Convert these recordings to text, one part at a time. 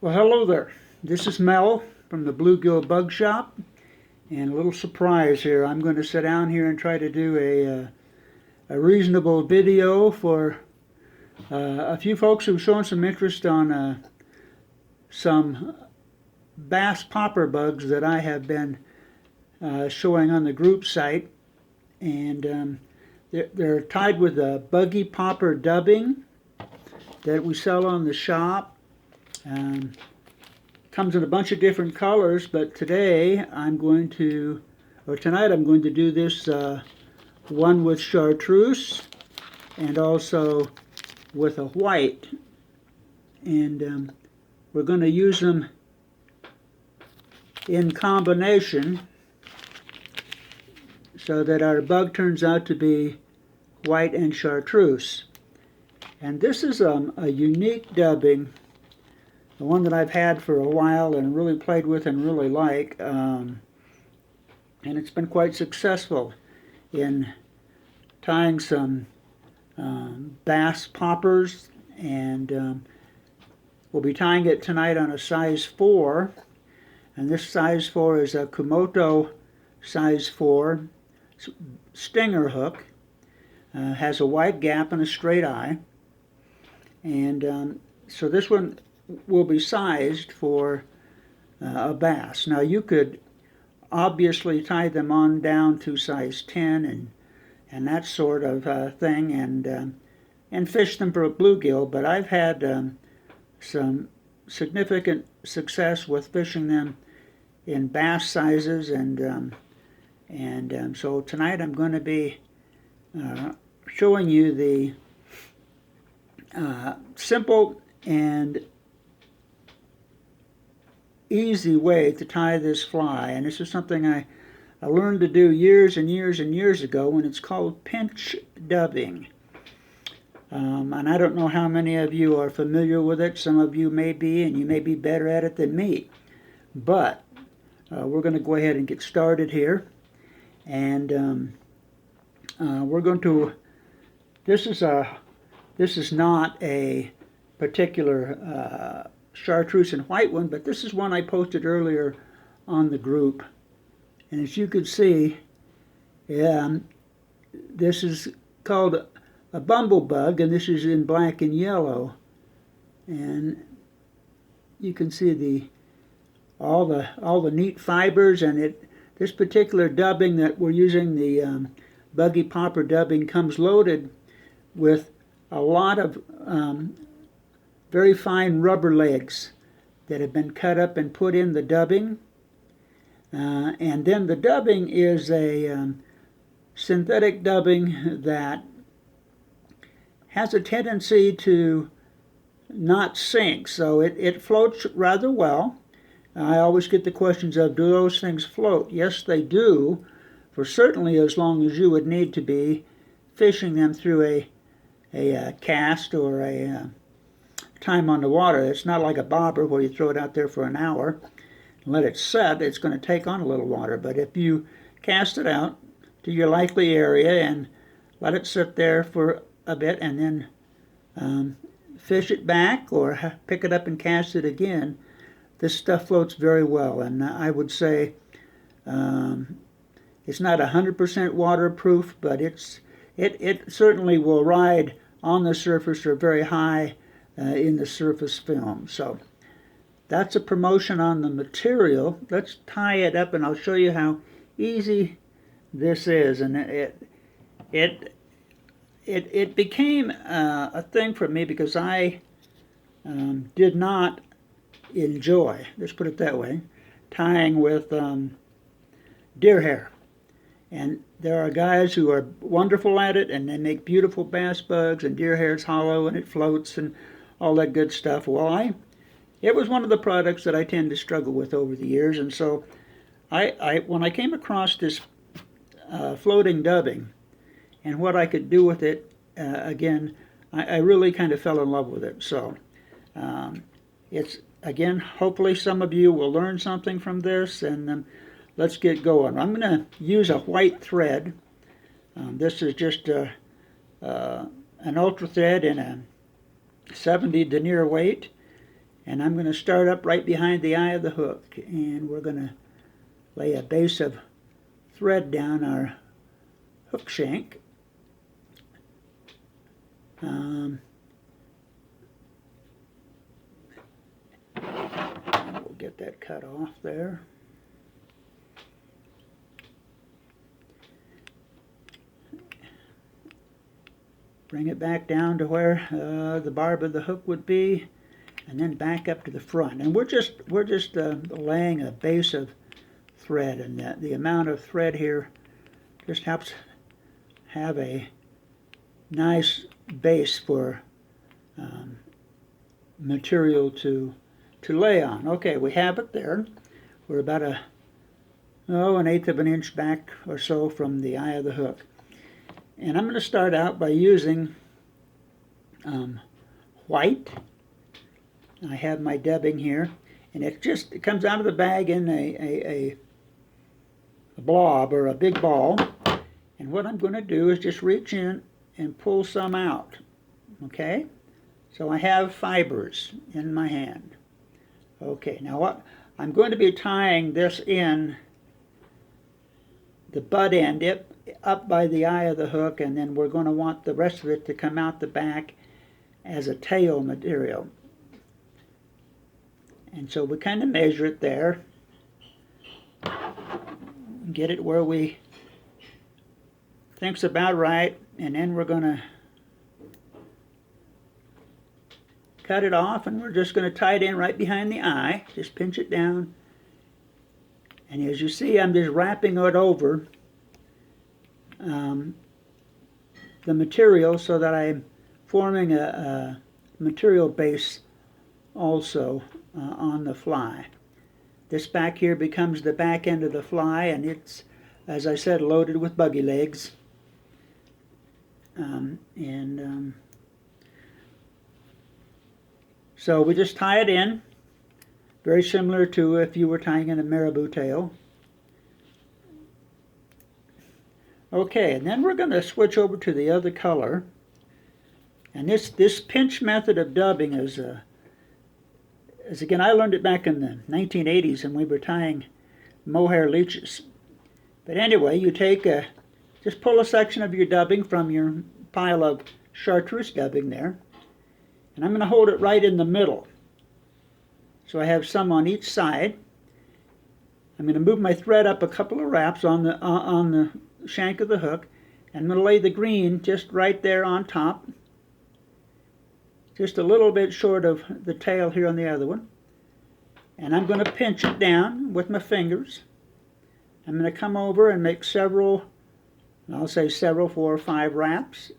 Well, hello there. This is Mel from the Bluegill Bug Shop, and a little surprise here. I'm going to sit down here and try to do a reasonable video for a few folks who've shown some interest on some bass popper bugs that I have been showing on the group site, and they're tied with a buggy popper dubbing that we sell on the shop. Um, Comes in a bunch of different colors, but tonight I'm going to do this one with chartreuse and also with a white, and we're going to use them in combination so that our bug turns out to be white and chartreuse. And this is a unique dubbing, the one that I've had for a while and really played with and really like, and it's been quite successful in tying some bass poppers, and we'll be tying it tonight on a size 4, and this size 4 is a Kumoto size 4 stinger hook. Has a wide gap and a straight eye, and so this one will be sized for a bass. Now you could obviously tie them on down to size 10 and that sort of thing, and fish them for a bluegill, but I've had some significant success with fishing them in bass sizes, and so tonight I'm going to be showing you the simple and easy way to tie this fly, and this is something I learned to do years and years and years ago, and it's called pinch dubbing. And I don't know how many of you are familiar with it. Some of you may be, and you may be better at it than me, but we're going to go ahead and get started here, and we're going to this is not a particular chartreuse and white one, but this is one I posted earlier on the group, and as you can see, this is called a bumblebug, and this is in black and yellow, and you can see all the neat fibers, and this particular dubbing that we're using, the buggy popper dubbing, comes loaded with a lot of very fine rubber legs that have been cut up and put in the dubbing, and then the dubbing is a synthetic dubbing that has a tendency to not sink, so it floats rather well. I always get the questions of, do those things float? Yes, they do, for certainly as long as you would need to be fishing them through a cast or a time on the water. It's not like a bobber where you throw it out there for an hour and let it set. It's going to take on a little water, but if you cast it out to your likely area and let it sit there for a bit and then fish it back or pick it up and cast it again, this stuff floats very well. And I would say it's not 100% waterproof, but it certainly will ride on the surface or very high in the surface film. So that's a promotion on the material. Let's tie it up, and I'll show you how easy this is. And it became a thing for me because I did not enjoy, let's put it that way, tying with deer hair. And there are guys who are wonderful at it, and they make beautiful bass bugs, and deer hair's hollow and it floats and all that good stuff. Well, it was one of the products that I tend to struggle with over the years, and so when I came across this floating dubbing and what I could do with it, again, I really kind of fell in love with it. So it's, again, hopefully some of you will learn something from this, and let's get going. I'm going to use a white thread. This is just an ultra thread in a 70 denier weight, And I'm going to start up right behind the eye of the hook, and we're going to lay a base of thread down our hook shank. We'll get that cut off there. Bring it back down to where the barb of the hook would be, and then back up to the front. And we're just laying a base of thread, and the amount of thread here just helps have a nice base for material to lay on. Okay, we have it there. We're about an 1/8 of an inch back or so from the eye of the hook. And I'm going to start out by using white. I have my dubbing here, and it comes out of the bag in a blob or a big ball. And what I'm going to do is just reach in and pull some out. Okay? So I have fibers in my hand. Okay, now what I'm going to be tying this in the butt end up by the eye of the hook, and then we're going to want the rest of it to come out the back as a tail material. And so we kind of measure it there, get it where we think's about right, and then we're going to cut it off, and we're just going to tie it in right behind the eye. Just pinch it down, and as you see, I'm just wrapping it over the material so that I'm forming a material base also on the fly. This back here becomes the back end of the fly, and it's, as I said, loaded with buggy legs. So we just tie it in, very similar to if you were tying in a marabou tail. Okay, and then we're going to switch over to the other color. And this pinch method of dubbing is again, I learned it back in the 1980s, and we were tying mohair leeches. But anyway, you take just pull a section of your dubbing from your pile of chartreuse dubbing there, and I'm going to hold it right in the middle. So I have some on each side. I'm going to move my thread up a couple of wraps on the shank of the hook, and I'm going to lay the green just right there on top, just a little bit short of the tail here on the other one. And I'm going to pinch it down with my fingers. I'm going to come over and make several, I'll say several, 4 or 5 wraps.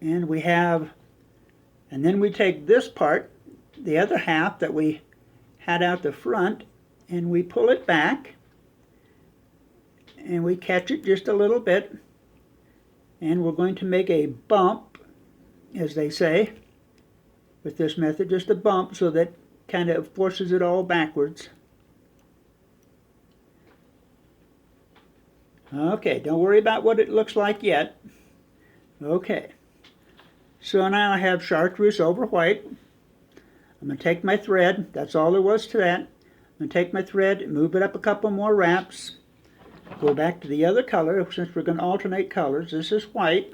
And we have, and then we take this part, the other half that we had out the front, and we pull it back, and we catch it just a little bit, and we're going to make a bump, as they say, with this method, just a bump so that kind of forces it all backwards. Okay, don't worry about what it looks like yet. Okay, so now I have chartreuse over white. I'm going to take my thread, that's all there was to that. I'm going to take my thread, move it up a couple more wraps, go back to the other color, since we're going to alternate colors. This is white.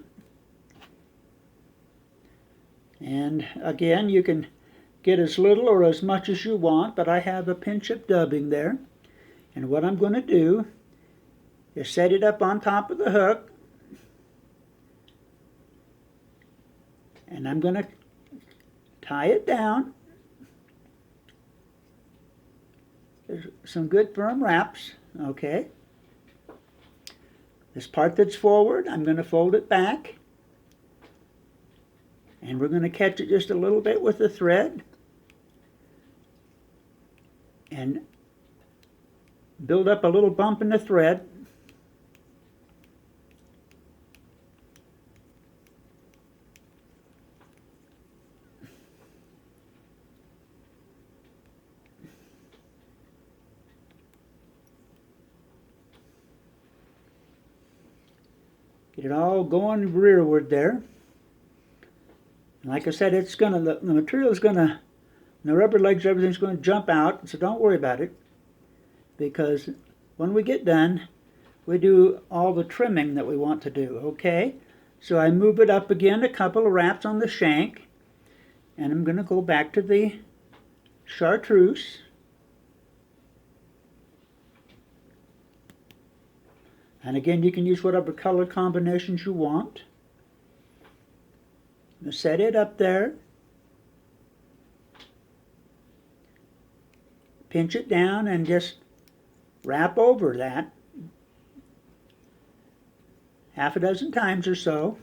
And again, you can get as little or as much as you want, but I have a pinch of dubbing there. And what I'm going to do is set it up on top of the hook, and I'm going to tie it down. There's some good firm wraps, okay. This part that's forward, I'm going to fold it back, and we're going to catch it just a little bit with the thread and build up a little bump in the thread. Get it all going rearward there. Like I said, it's gonna the material is gonna, the rubber legs, everything's going to jump out, so don't worry about it, because when we get done, we do all the trimming that we want to do, okay? So I move it up again, a couple of wraps on the shank, and I'm going to go back to the chartreuse. And again, you can use whatever color combinations you want. Set it up there. Pinch it down and just wrap over that half a dozen times or so.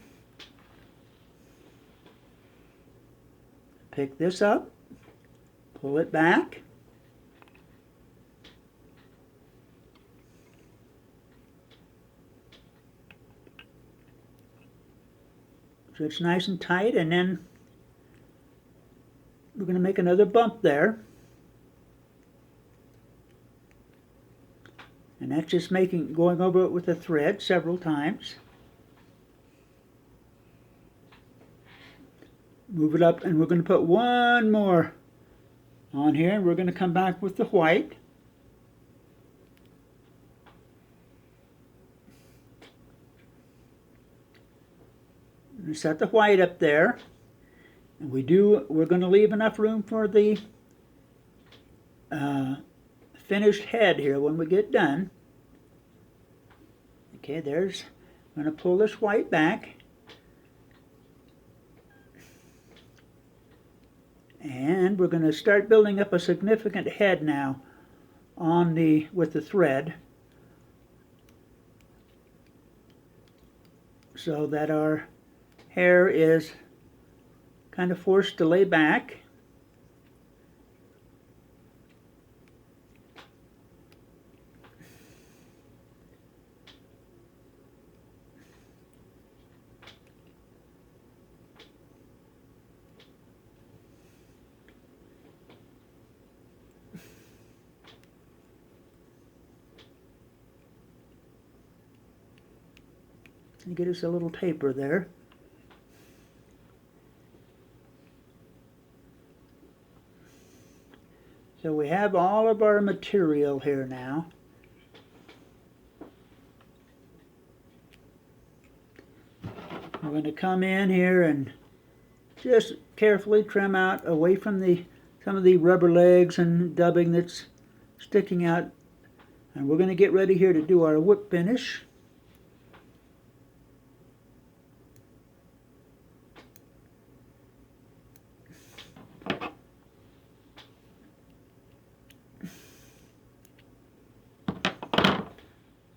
Pick this up, pull it back. So it's nice and tight, and then we're going to make another bump there. And that's just going over it with a thread several times. Move it up, and we're going to put one more on here, and we're going to come back with the white. And set the white up there. And we're going to leave enough room for the finished head here when we get done. Okay, I'm going to pull this white back. And we're going to start building up a significant head now with the thread, so that our hair is kind of forced to lay back. And get us a little taper there. So we have all of our material here now. We're going to come in here and just carefully trim out away from some of the rubber legs and dubbing that's sticking out. And we're going to get ready here to do our whip finish.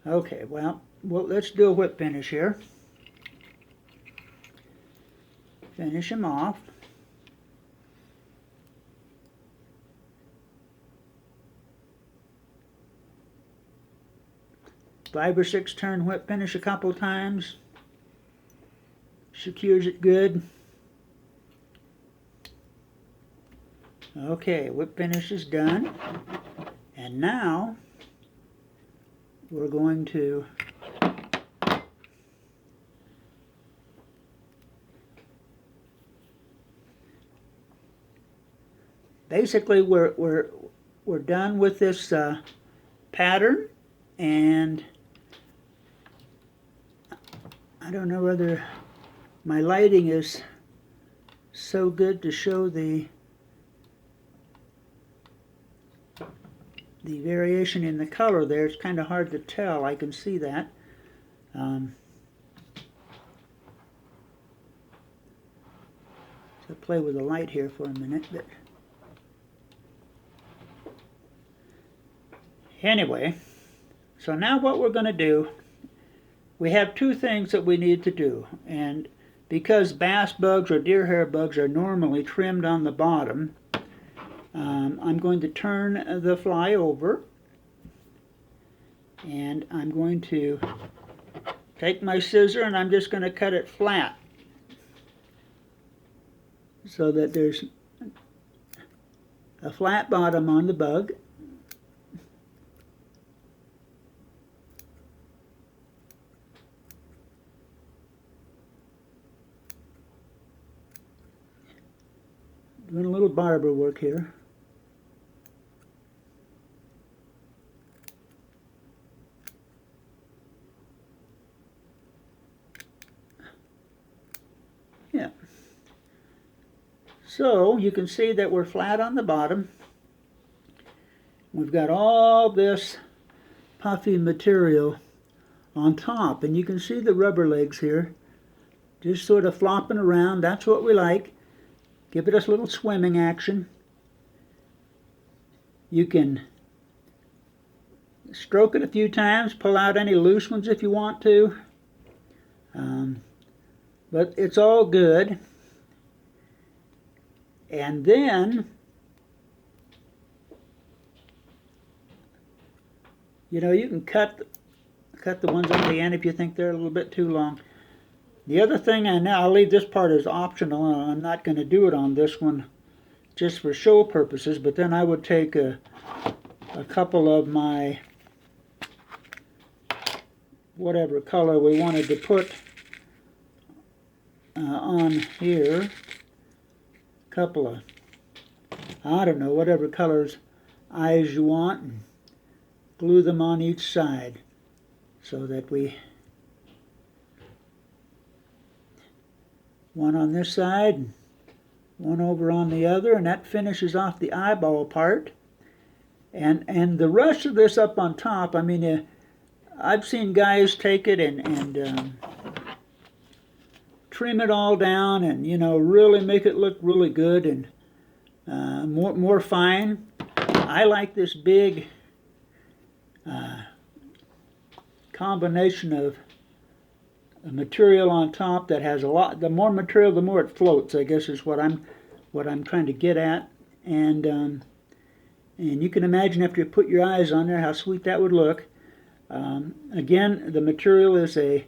Okay, well, let's do a whip finish here. Finish him off. Five or six turn whip finish a couple times. Secures it good. Okay, whip finish is done. And now we're going to basically we're done with this pattern, and I don't know whether my lighting is so good to show the variation in the color there. It's kind of hard to tell. I can see that. So play with the light here for a minute. But anyway, so now what we're going to do, we have two things that we need to do. And because bass bugs or deer hair bugs are normally trimmed on the bottom, I'm going to turn the fly over, and I'm going to take my scissor and I'm just going to cut it flat so that there's a flat bottom on the bug. little barber work here. Yeah. So you can see that we're flat on the bottom. We've got all this puffy material on top, and you can see the rubber legs here just sort of flopping around. That's what we like. Give it a little swimming action. You can stroke it a few times, pull out any loose ones if you want to, but it's all good. And then you can cut the ones at the end if you think they're a little bit too long. The other thing, and now I'll leave this part as optional, I'm not going to do it on this one just for show purposes, but then I would take a couple of my whatever color we wanted to put on here, a couple of, I don't know, whatever colors eyes you want, and glue them on each side so that we, one on this side and one over on the other, and that finishes off the eyeball part. And the rest of this up on top, I mean, I've seen guys take it and trim it all down and, really make it look really good and more fine. I like this big combination of material on top that has a lot. The more material, the more it floats, I guess is what I'm trying to get at. And you can imagine after you put your eyes on there how sweet that would look. Again, the material is a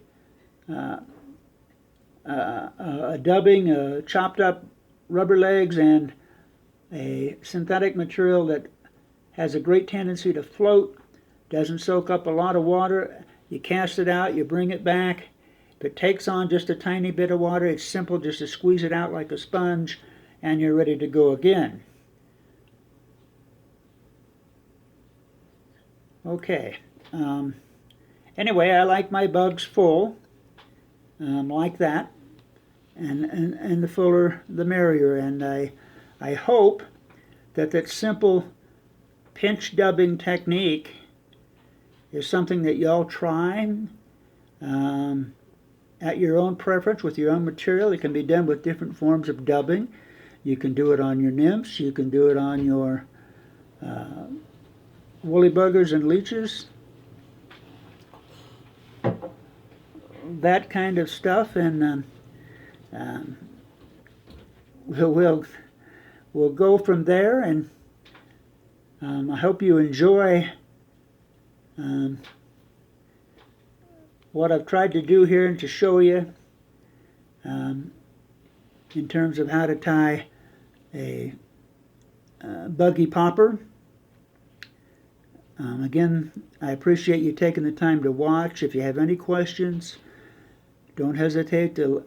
dubbing, chopped up rubber legs, and a synthetic material that has a great tendency to float, doesn't soak up a lot of water. You cast it out, you bring it back. If it takes on just a tiny bit of water, it's simple just to squeeze it out like a sponge, and you're ready to go again. Okay. Anyway, I like my bugs full, like that, and the fuller the merrier. And I hope that simple pinch dubbing technique is something that y'all try at your own preference with your own material. It can be done with different forms of dubbing. You can do it on your nymphs. You can do it on your woolly buggers and leeches, that kind of stuff, and we'll go from there. And I hope you enjoy what I've tried to do here and to show you in terms of how to tie a buggy popper. Again, I appreciate you taking the time to watch. If you have any questions, don't hesitate to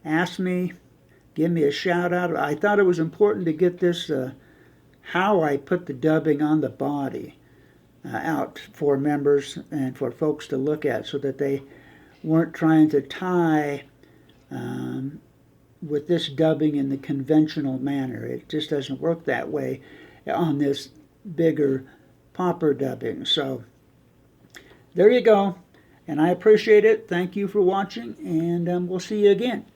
ask me, give me a shout out. I thought it was important to get this, how I put the dubbing on the body out for members and for folks to look at, so that they weren't trying to tie with this dubbing in the conventional manner. It just doesn't work that way on this bigger popper dubbing. So there you go, and I appreciate it. Thank you for watching, and we'll see you again.